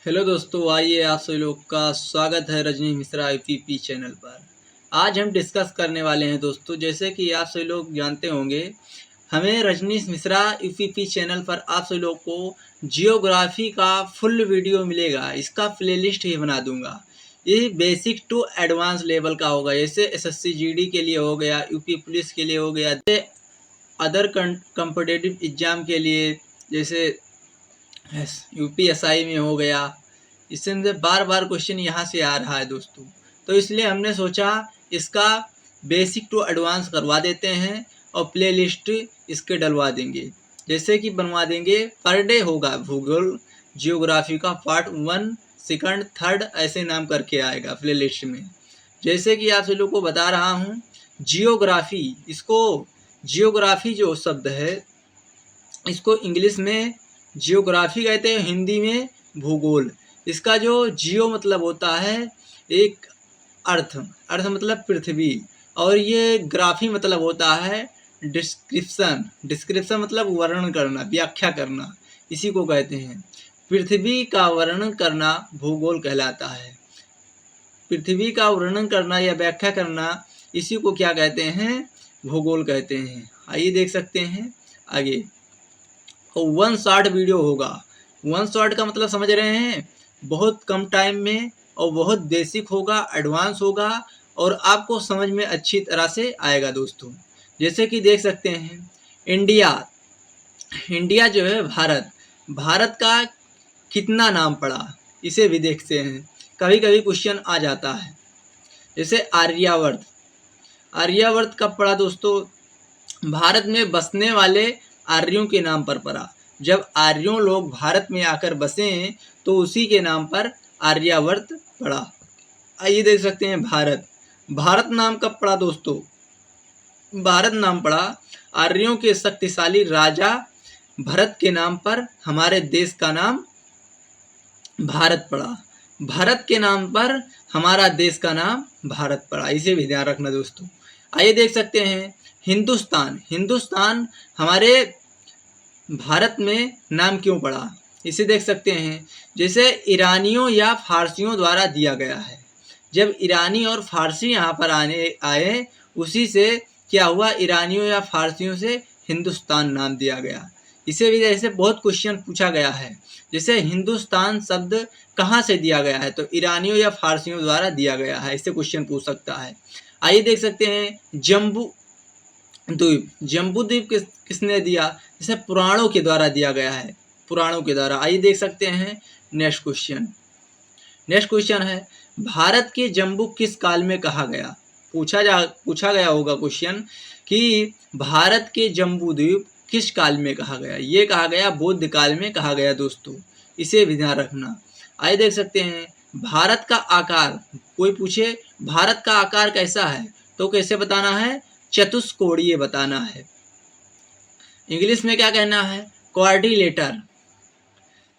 Hello दोस्तों, आइए आप सभी लोग का स्वागत है रजनी मिश्रा यूपीपी चैनल पर। आज हम डिस्कस करने वाले हैं दोस्तों, जैसे कि आप सभी लोग जानते होंगे, हमें रजनी मिश्रा यूपीपी चैनल पर आप सभी लोग को जियोग्राफी का फुल वीडियो मिलेगा। इसका प्लेलिस्ट ही बना दूंगा। ये बेसिक टू एडवांस लेवल का होगा, जैसे एसएससी जीडी के लिए हो गया, यूपी पुलिस के लिए हो गया, अदर कॉम्पिटिटिव एग्जाम के लिए जैसे यूपीएसआई में हो गया। इससे बार बार क्वेश्चन यहाँ से आ रहा है दोस्तों, तो इसलिए हमने सोचा इसका बेसिक टू एडवांस करवा देते हैं और प्ले लिस्ट इसके डलवा देंगे। जैसे कि बनवा देंगे, पर डे होगा भूगोल जियोग्राफी का पार्ट 1, सेकंड, थर्ड ऐसे नाम करके आएगा प्ले लिस्ट में। जैसे कि आप सभी लोग को बता रहा हूँ, जियोग्राफी, इसको जियोग्राफी जो शब्द है इसको इंग्लिश में जियोग्राफी कहते हैं, हिंदी में भूगोल। इसका जो जियो मतलब होता है एक अर्थ, अर्थ मतलब पृथ्वी, और ये ग्राफी मतलब होता है डिस्क्रिप्शन, डिस्क्रिप्शन मतलब वर्णन करना, व्याख्या करना, इसी को कहते हैं। पृथ्वी का वर्णन करना भूगोल कहलाता है। पृथ्वी का वर्णन करना या व्याख्या करना, इसी को क्या कहते हैं? भूगोल कहते हैं। आइए देख सकते हैं आगे। और 1 शॉर्ट वीडियो होगा। 1 शॉर्ट का मतलब समझ रहे हैं, बहुत कम टाइम में और बहुत बेसिक होगा, एडवांस होगा और आपको समझ में अच्छी तरह से आएगा दोस्तों। जैसे कि देख सकते हैं, इंडिया, इंडिया जो है भारत, भारत का कितना नाम पड़ा, इसे भी देखते हैं। कभी कभी क्वेश्चन आ जाता है। जैसे आर्यवर्त, आर्यवर्त कब पड़ा दोस्तों? भारत में बसने वाले आर्यों के नाम पर पड़ा। जब आर्यों लोग भारत में आकर बसे तो उसी के नाम पर आर्यावर्त पड़ा। आइए देख सकते हैं भारत, भारत नाम कब पड़ा दोस्तों? भारत नाम पड़ा आर्यों के शक्तिशाली राजा भरत के नाम पर। हमारे देश का नाम भारत पड़ा, भारत के नाम पर हमारा देश का नाम भारत पड़ा, इसे भी ध्यान रखना दोस्तों। आइए देख सकते हैं हिंदुस्तान, हिंदुस्तान हमारे भारत में नाम क्यों पड़ा, इसे देख सकते हैं। जैसे ईरानियों या फारसियों द्वारा दिया गया है। जब ईरानी और फारसी यहाँ पर आए, उसी से क्या हुआ, ईरानियों या फारसियों से हिंदुस्तान नाम दिया गया। इसे भी जैसे बहुत क्वेश्चन पूछा गया है, जैसे हिंदुस्तान शब्द कहाँ से दिया गया है, तो ईरानियों या फारसियों द्वारा दिया गया है, इससे क्वेश्चन पूछ सकता है। आइए देख सकते हैं जम्बू द्वीप, जम्बू द्वीप किसने दिया? जैसे पुराणों के द्वारा दिया गया है, पुराणों के द्वारा। आइए देख सकते हैं नेक्स्ट क्वेश्चन। नेक्स्ट क्वेश्चन है, भारत के जम्बू किस काल में कहा गया? पूछा गया होगा क्वेश्चन कि भारत के जम्बू द्वीप किस काल में कहा गया? ये कहा गया बौद्ध काल में कहा गया दोस्तों, इसे भी ध्यान रखना। आइए देख सकते हैं भारत का आकार, कोई पूछे भारत का आकार कैसा है, तो कैसे बताना है? चतुष्कोणीय बताना है। इंग्लिश में क्या कहना है? क्वाड्रिलेटर।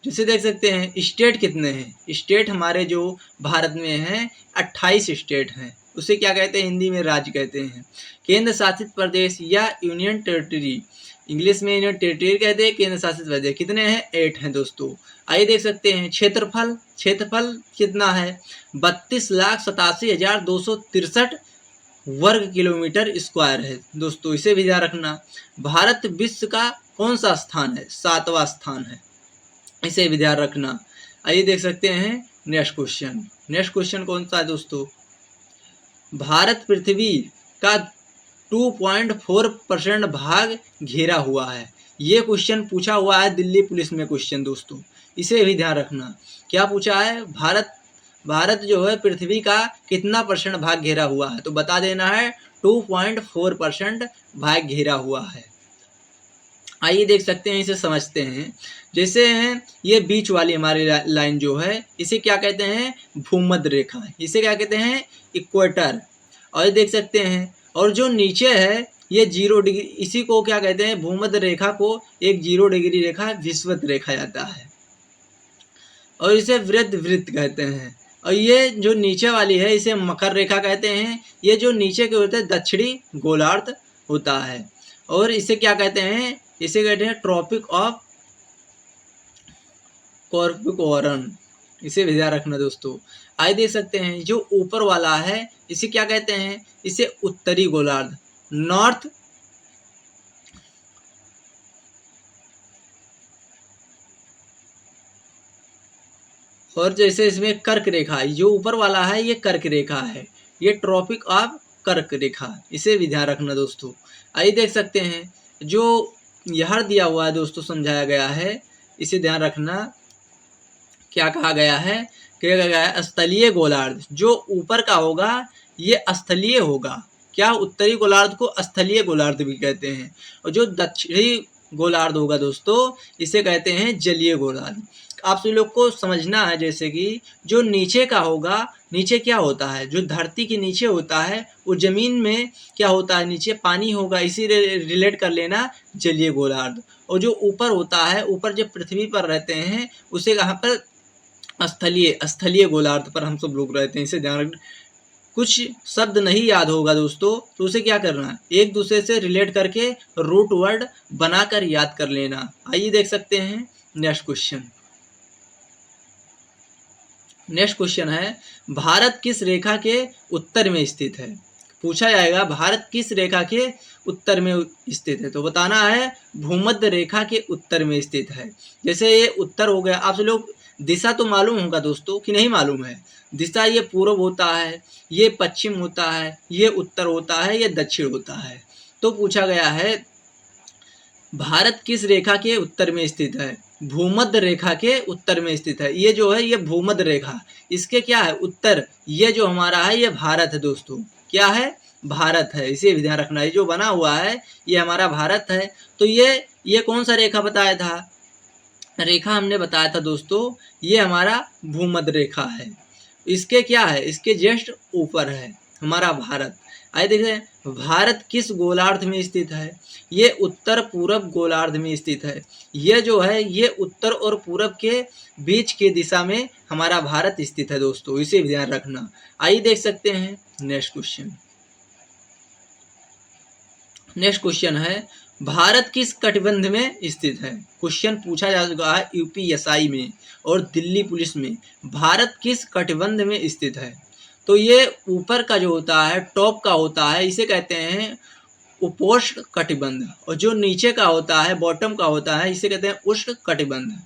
जैसे देख सकते हैं स्टेट कितने हैं? स्टेट हमारे जो भारत में हैं 28 स्टेट हैं, उसे क्या कहते हैं? हिंदी में राज्य कहते हैं। केंद्र शासित प्रदेश या यूनियन टेरिटरी, इंग्लिश में यूनियन टेरिटरी कहते हैं, केंद्र शासित प्रदेश कितने हैं? 8 हैं दोस्तों। आइए देख सकते हैं क्षेत्रफल, क्षेत्रफल कितना है? 32,87,263 वर्ग किलोमीटर स्क्वायर है दोस्तों, इसे भी ध्यान रखना। भारत विश्व का कौन सा स्थान है? 7वां स्थान है, इसे भी ध्यान रखना। आइए देख सकते हैं नेक्स्ट क्वेश्चन। नेक्स्ट क्वेश्चन कौन सा है दोस्तों? भारत पृथ्वी का 2.4% भाग घेरा हुआ है। ये क्वेश्चन पूछा हुआ है दिल्ली पुलिस में क्वेश्चन दोस्तों, इसे भी ध्यान रखना। क्या पूछा है? भारत जो है पृथ्वी का कितना परसेंट भाग घेरा हुआ है, तो बता देना है 2.4% भाग घेरा हुआ है। आइए देख सकते हैं, इसे समझते हैं। जैसे हैं ये बीच वाली हमारी लाइन जो है, इसे क्या कहते हैं? भूमध्य रेखा, इसे क्या कहते हैं? इक्वेटर। और देख सकते हैं, और जो नीचे है ये 0 डिग्री, इसी को क्या कहते हैं? भूमध्य रेखा को एक 0 डिग्री रेखा विषुवत रेखा जाता है, और इसे वृत्त वृत्त कहते हैं। और ये जो नीचे वाली है इसे मकर रेखा कहते हैं। ये जो नीचे के होते हैं दक्षिणी गोलार्ध होता है, और इसे क्या कहते हैं? इसे कहते हैं ट्रॉपिक ऑफ कॉर्पिकोरन, इसे भी ध्यान रखना दोस्तों। आइए देख सकते हैं जो ऊपर वाला है इसे क्या कहते हैं, इसे उत्तरी गोलार्ध, नॉर्थ और जैसे इसमें कर्क रेखा, जो ऊपर वाला है ये कर्क रेखा है, ये ट्रॉपिक ऑफ कर्क रेखा, इसे भी ध्यान रखना दोस्तों। आइए देख सकते हैं जो यहाँ दिया हुआ है दोस्तों, समझाया गया है, इसे ध्यान रखना। क्या कहा गया है, क्या कहा गया है, स्थलीय गोलार्ध, जो ऊपर का होगा ये स्थलीय होगा। क्या, उत्तरी गोलार्ध को स्थलीय गोलार्ध भी कहते हैं, और जो दक्षिणी गोलार्ध होगा दोस्तों इसे कहते हैं जलीय गोलार्ध। आप सभी लोग को समझना है, जैसे कि जो नीचे का होगा, नीचे क्या होता है, जो धरती के नीचे होता है वो जमीन में क्या होता है, नीचे पानी होगा, इसी रिलेट कर लेना जलीय गोलार्ध। और जो ऊपर होता है, ऊपर जो पृथ्वी पर रहते हैं उसे कहाँ पर, स्थलीय गोलार्ध पर हम सब लोग रहते हैं, इसे ध्यान रखना। कुछ शब्द नहीं याद होगा दोस्तों तो उसे क्या करना है, एक दूसरे से रिलेट करके रूट वर्ड बनाकर याद कर लेना। आइए देख सकते हैं नेक्स्ट क्वेश्चन। नेक्स्ट क्वेश्चन है भारत किस रेखा के उत्तर में स्थित है। पूछा जाएगा भारत किस रेखा के उत्तर में स्थित है, तो बताना है भूमध्य रेखा के उत्तर में स्थित है। जैसे ये उत्तर हो गया, आप लोग दिशा तो मालूम होगा दोस्तों कि नहीं मालूम है, दिशा ये पूर्व होता है, ये पश्चिम होता है, ये उत्तर होता है, ये दक्षिण होता है। तो पूछा गया है भारत किस रेखा के उत्तर में स्थित है, भूमध्य रेखा के उत्तर में स्थित है। ये जो है ये भूमध्य रेखा, इसके क्या है उत्तर, ये जो हमारा है ये भारत है दोस्तों, क्या है भारत है, इसे भी ध्यान रखना है। जो बना हुआ है ये हमारा भारत है। तो ये कौन सा रेखा बताया था, रेखा हमने बताया था दोस्तों ये हमारा भूमध्य रेखा है। इसके क्या है, इसके जस्ट ऊपर है हमारा भारत। आइए देखते हैं भारत किस गोलार्ध में स्थित है, ये उत्तर पूरब गोलार्ध में स्थित है। ये जो है ये उत्तर और पूरब के बीच के दिशा में हमारा भारत स्थित है दोस्तों, इसे भी ध्यान रखना। आइए देख सकते हैं नेक्स्ट क्वेश्चन। नेक्स्ट क्वेश्चन है भारत किस कटिबंध में स्थित है। क्वेश्चन पूछा जा चुका है यूपीएसआई में और दिल्ली पुलिस में, भारत किस कटिबंध में स्थित है। तो ये ऊपर का जो होता है, टॉप का होता है, इसे कहते हैं उपोष्ण कटिबंध, और जो नीचे का होता है, बॉटम का होता है, इसे कहते हैं उष्ण कटिबंध।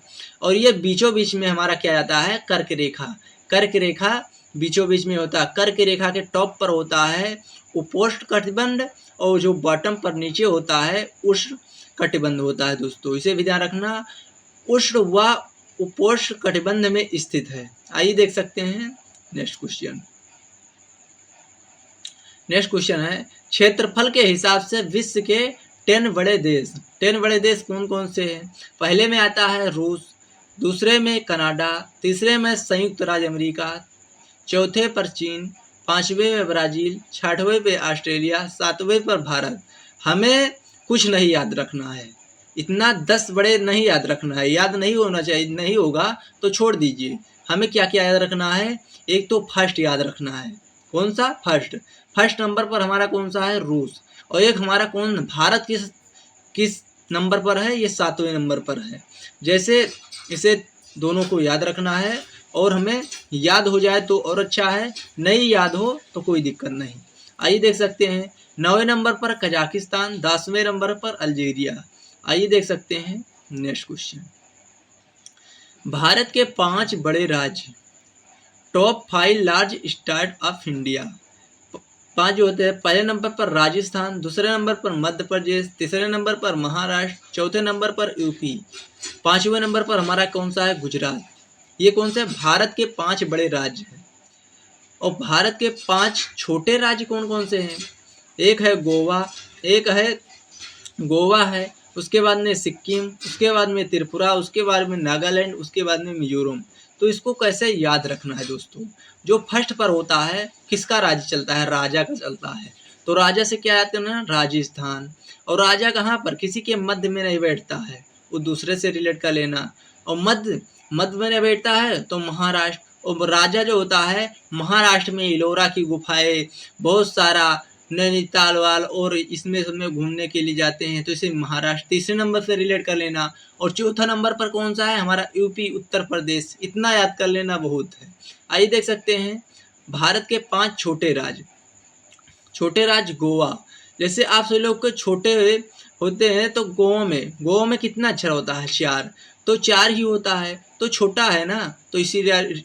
और ये बीचों बीच में हमारा क्या जाता है, कर्क रेखा। कर्क रेखा बीचों बीच में होता है, कर्क रेखा के टॉप पर होता है उपोष्ण कटिबंध, और जो बॉटम पर नीचे होता है उष्ण कटिबंध होता है दोस्तों, इसे भी ध्यान रखना। उष्ण व उपोष्ण कटिबंध में स्थित है। आइए देख सकते हैं नेक्स्ट क्वेश्चन। नेक्स्ट क्वेश्चन है क्षेत्रफल के हिसाब से विश्व के 10 बड़े देश। 10 बड़े देश कौन कौन से हैं। पहले में आता है रूस, दूसरे में कनाडा, तीसरे में संयुक्त राज्य अमेरिका, चौथे पर चीन, पांचवें में ब्राज़ील, छठवें पे ऑस्ट्रेलिया, सातवें पर भारत। हमें कुछ नहीं याद रखना है, इतना 10 बड़े नहीं याद रखना है, याद नहीं होना चाहिए, नहीं होगा तो छोड़ दीजिए। हमें क्या क्या याद रखना है, एक तो फर्स्ट याद रखना है, कौन सा फर्स्ट नंबर पर हमारा कौन सा है रूस, और एक हमारा कौन भारत किस नंबर पर है, ये 7वें नंबर पर है। जैसे इसे दोनों को याद रखना है, और हमें याद हो जाए तो और अच्छा है, नहीं याद हो तो कोई दिक्कत नहीं। आइए देख सकते हैं 9वें नंबर पर कजाकिस्तान, 10वें नंबर पर अल्जीरिया। आइए देख सकते हैं नेक्स्ट क्वेश्चन। भारत के 5 बड़े राज्य, top 5 large state of India. 5 जो होते हैं, पहले नंबर पर राजस्थान, दूसरे नंबर पर मध्य प्रदेश, तीसरे नंबर पर महाराष्ट्र, चौथे नंबर पर यूपी, 5वें नंबर पर हमारा कौन सा है गुजरात। ये कौन से भारत के 5 बड़े राज्य हैं। और भारत के 5 छोटे राज्य कौन कौन से हैं, एक है गोवा है, उसके बाद में सिक्किम, उसके बाद में त्रिपुरा, उसके बाद में नागालैंड, उसके बाद में मिजोरम। तो इसको कैसे याद रखना है दोस्तों, जो फर्स्ट पर होता है किसका राज्य चलता है, राजा का चलता है। तो राजा से क्या याद करना है, राजस्थान। और राजा कहाँ पर, किसी के मध्य में नहीं बैठता है, वो दूसरे से रिलेट कर लेना। और मध्य में नहीं बैठता है तो महाराष्ट्र। और राजा जो होता है महाराष्ट्र में इलोरा की गुफाएं, बहुत सारा नैनीताल वाल और इसमें सब में घूमने के लिए जाते हैं, तो इसे महाराष्ट्र तीसरे नंबर से रिलेट कर लेना। और चौथा नंबर पर कौन सा है, हमारा यूपी उत्तर प्रदेश, इतना याद कर लेना बहुत है। आइए देख सकते हैं भारत के 5 छोटे राज्य। छोटे राज्य गोवा, जैसे आप सभी लोग को छोटे होते हैं तो गोवा में कितना अक्षर होता है, 4, तो 4 ही होता है, तो छोटा है ना, तो इसीलिए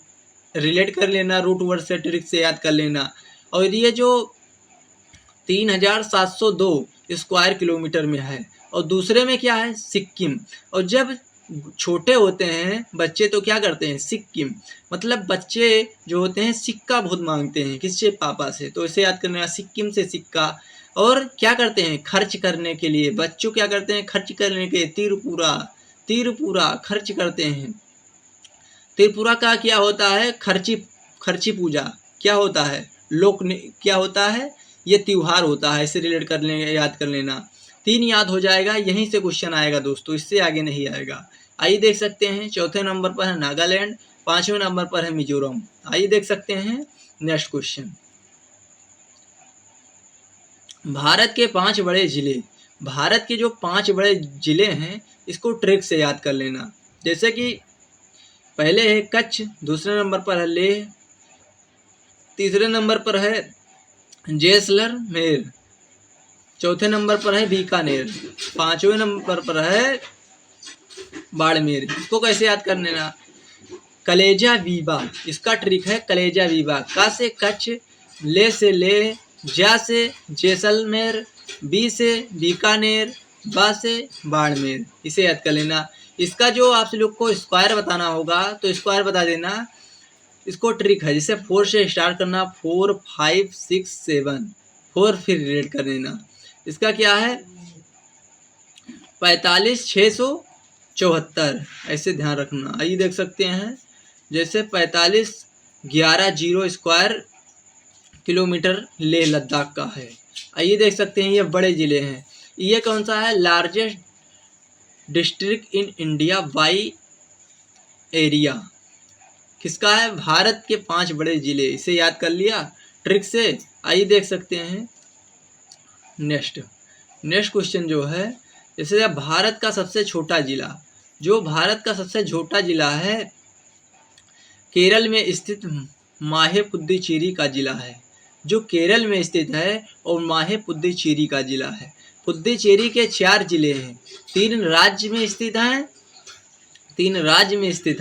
रिलेट कर लेना, रूट वर्ड से ट्रिक से याद कर लेना। और ये जो 3702 स्क्वायर किलोमीटर में है, और दूसरे में क्या है, सिक्किम। और जब छोटे होते हैं बच्चे तो क्या करते हैं, सिक्किम, मतलब बच्चे जो होते हैं सिक्का बहुत मांगते हैं, किससे, पापा से, तो इसे याद करना, सिक्किम से सिक्का। और क्या करते हैं, खर्च करने के लिए, बच्चों क्या करते हैं, खर्च करने के, त्रिपुरा खर्च करते हैं। त्रिपुरा का क्या होता है, खर्ची पूजा क्या होता है, क्या होता है, ये त्योहार होता है, इसे रिलेट कर लेंगे, याद कर लेना। 3 याद हो जाएगा, यहीं से क्वेश्चन आएगा दोस्तों, इससे आगे नहीं आएगा। आइए देख सकते हैं चौथे नंबर पर है नागालैंड, 5वें नंबर पर है मिजोरम। आइए देख सकते हैं नेक्स्ट क्वेश्चन। भारत के 5 बड़े जिले, भारत के जो 5 बड़े जिले हैं इसको ट्रिक से याद कर लेना। जैसे कि पहले है कच्छ, दूसरे नंबर पर है लेह, तीसरे नंबर पर है जैसलमेर, चौथे नंबर पर है बीकानेर, 5वें नंबर पर है बाड़मेर। इसको कैसे याद कर लेना, कलेजा वीबा, इसका ट्रिक है कलेजा वीबा। का से कच्छ, ले से लेह, जा से जैसलमेर, बी से बीकानेर, बा से बाड़मेर, इसे याद कर लेना। इसका जो आप लोग को स्क्वायर बताना होगा तो स्क्वायर बता देना। इसको ट्रिक है, जैसे 4 से स्टार्ट करना, 4 5 6 7, 4 फिर रिलेट कर देना। इसका क्या है, 45,674, ऐसे ध्यान रखना। आइए देख सकते हैं जैसे 45,11,0 स्क्वायर किलोमीटर लेह लद्दाख का है। आइए देख सकते हैं ये बड़े ज़िले हैं। ये कौन सा है, largest district in India by area, किसका है, भारत के 5 बड़े ज़िले, इसे याद कर लिया ट्रिक से। आइए देख सकते हैं नेक्स्ट क्वेश्चन जो है, जैसे भारत का सबसे छोटा ज़िला, जो भारत का सबसे छोटा ज़िला है केरल में स्थित माहे पुद्दुचेरी का ज़िला है, जो केरल में स्थित है और माहे पुद्दुचेरी का ज़िला है। पुद्दुचेरी के 4 ज़िले हैं, 3 राज्य में स्थित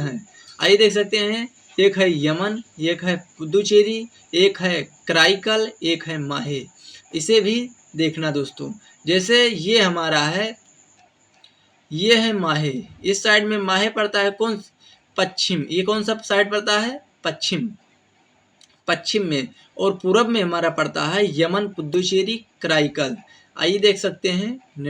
हैं। आइए देख सकते हैं, एक है यमन, एक है पुद्दुचेरी, एक है कराईकल, एक है माहे, इसे भी देखना दोस्तों। जैसे ये हमारा है, ये है माहे, इस साइड में माहे पड़ता है, कौन, पश्चिम, ये कौन सा साइड पड़ता है, पश्चिम में, और पूरब में हमारा पड़ता है यमन, पुद्दुचेरी, कराईकल। आइए देख सकते हैं नेक्स्ट